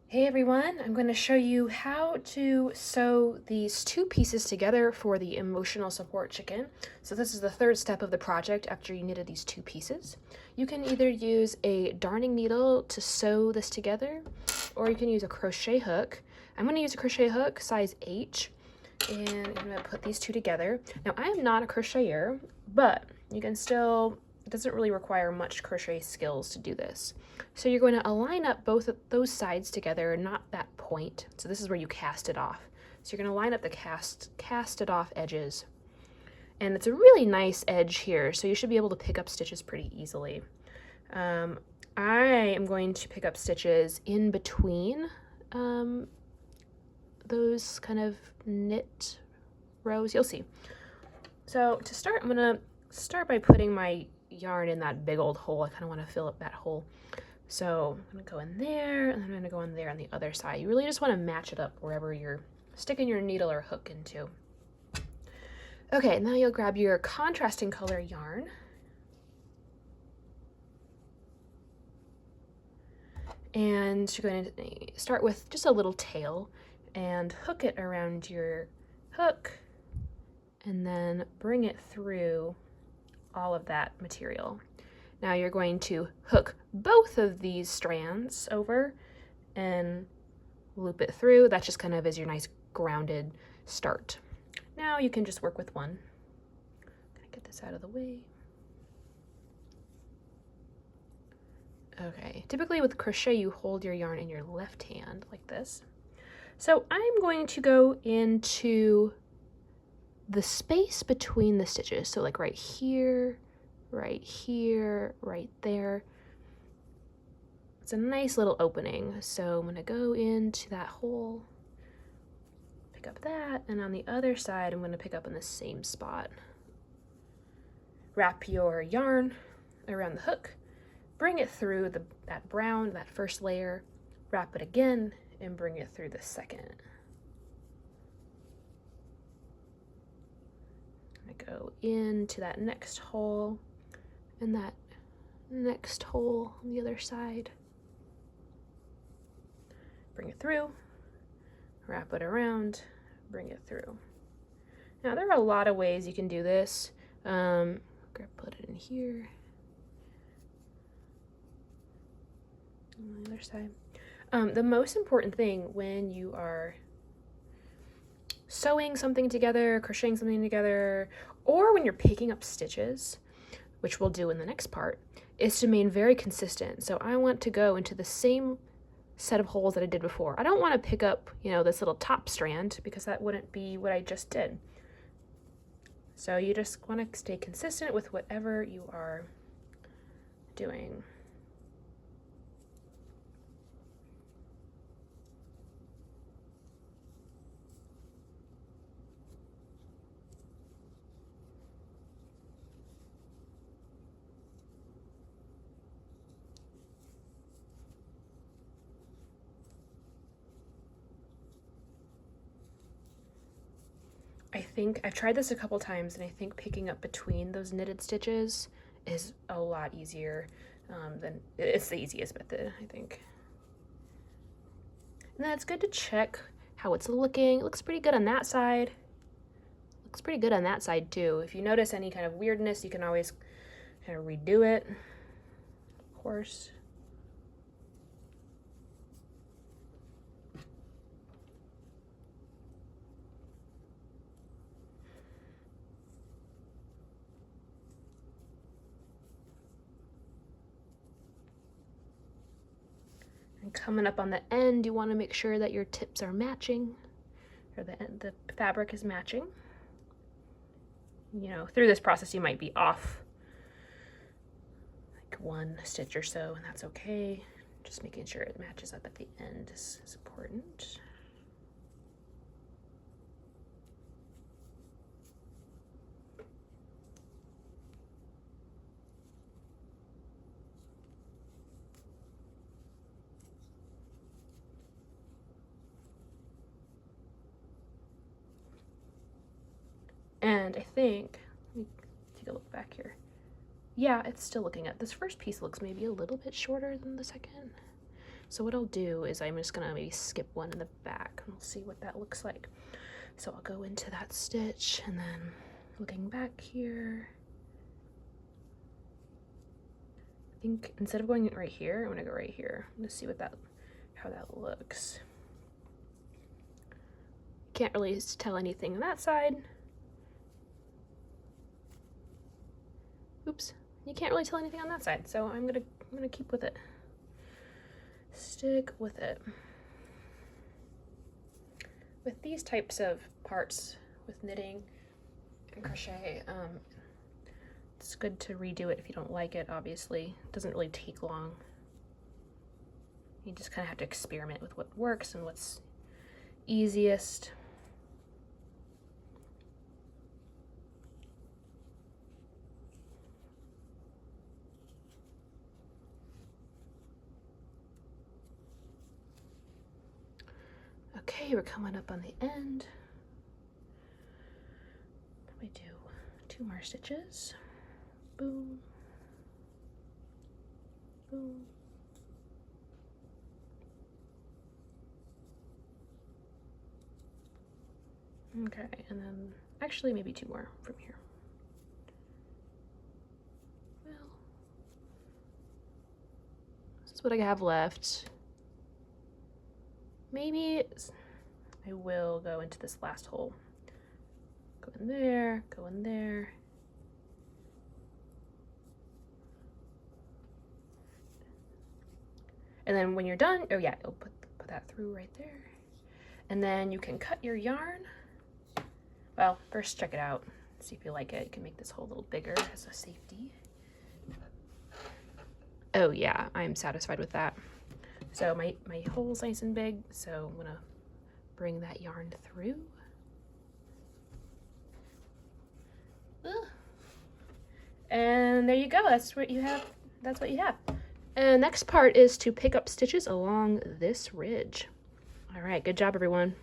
Hey everyone, I'm going to show you how to sew these two pieces together for the emotional support chicken. So this is the third step of the project after you knitted these two pieces. You can either use a darning needle to sew this together, or you can use a crochet hook. I'm going to use a crochet hook size H, and I'm going to put these two together. Now I am not a crocheter, but you can still, it doesn't really require much crochet skills to do this. So you're going to align up both of those sides together, not that point. So this is where you cast it off. So you're going to line up the casted off edges. And it's a really nice edge here, so you should be able to pick up stitches pretty easily. I am going to pick up stitches in between those kind of knit rows. You'll see. So to start, I'm going to start by putting my yarn in that big old hole. I kind of want to fill up that hole. So I'm going to go in there, and then I'm going to go in there on the other side. You really just want to match it up wherever you're sticking your needle or hook into. Okay, now you'll grab your contrasting color yarn. And you're going to start with just a little tail and hook it around your hook, and then bring it through all of that material. Now you're going to hook both of these strands over and loop it through. That just kind of is your nice grounded start. Now you can just work with one. Gonna get this out of the way. Okay, typically with crochet you hold your yarn in your left hand like this. So I'm going to go into the space between the stitches. So like right here, right there. It's a nice little opening. So I'm going to go into that hole, pick up that, and on the other side I'm going to pick up in the same spot. Wrap your yarn around the hook, bring it through that first layer, wrap it again, and bring it through the second. I go into that next hole and that next hole on the other side. Bring it through, wrap it around, bring it through. Now there are a lot of ways you can do this. Put it in here. On the other side. The most important thing when you are sewing something together, crocheting something together, or when you're picking up stitches, which we'll do in the next part, is to remain very consistent. So I want to go into the same set of holes that I did before. I don't want to pick up, this little top strand, because that wouldn't be what I just did. So you just want to stay consistent with whatever you are doing. I think I've tried this a couple times, and I think picking up between those knitted stitches is a lot easier than it's the easiest method, I think. And then it's good to check how it's looking. It looks pretty good on that side. Looks pretty good on that side too. If you notice any kind of weirdness, you can always kind of redo it, of course. And coming up on the end, you want to make sure that your tips are matching, or the fabric is matching. Through this process you might be off like one stitch or so, and that's okay. Just making sure it matches up at the end is important. And I think, let me take a look back here. Yeah, it's still looking at this first piece looks maybe a little bit shorter than the second. So what I'll do is I'm just gonna maybe skip one in the back and we'll see what that looks like. So I'll go into that stitch and then looking back here, I think instead of going right here, I'm gonna go right here. I'm gonna see what how that looks. Can't really tell anything on that side. Oops, you can't really tell anything on that side, so I'm gonna keep with it. Stick with it. With these types of parts, with knitting and crochet, it's good to redo it if you don't like it, obviously. It doesn't really take long. You just kind of have to experiment with what works and what's easiest. Okay, we're coming up on the end. We do 2 more stitches. Boom. Boom. Okay, and then actually maybe 2 more from here. Well, this is what I have left. Maybe I will go into this last hole. Go in there, go in there. And then when you're done, oh yeah, you'll put that through right there. And then you can cut your yarn. Well, first check it out, see if you like it. You can make this hole a little bigger as a safety. Oh yeah, I'm satisfied with that. So my hole's nice and big, so I'm gonna bring that yarn through. And there you go, that's what you have. That's what you have. And next part is to pick up stitches along this ridge. All right, good job everyone.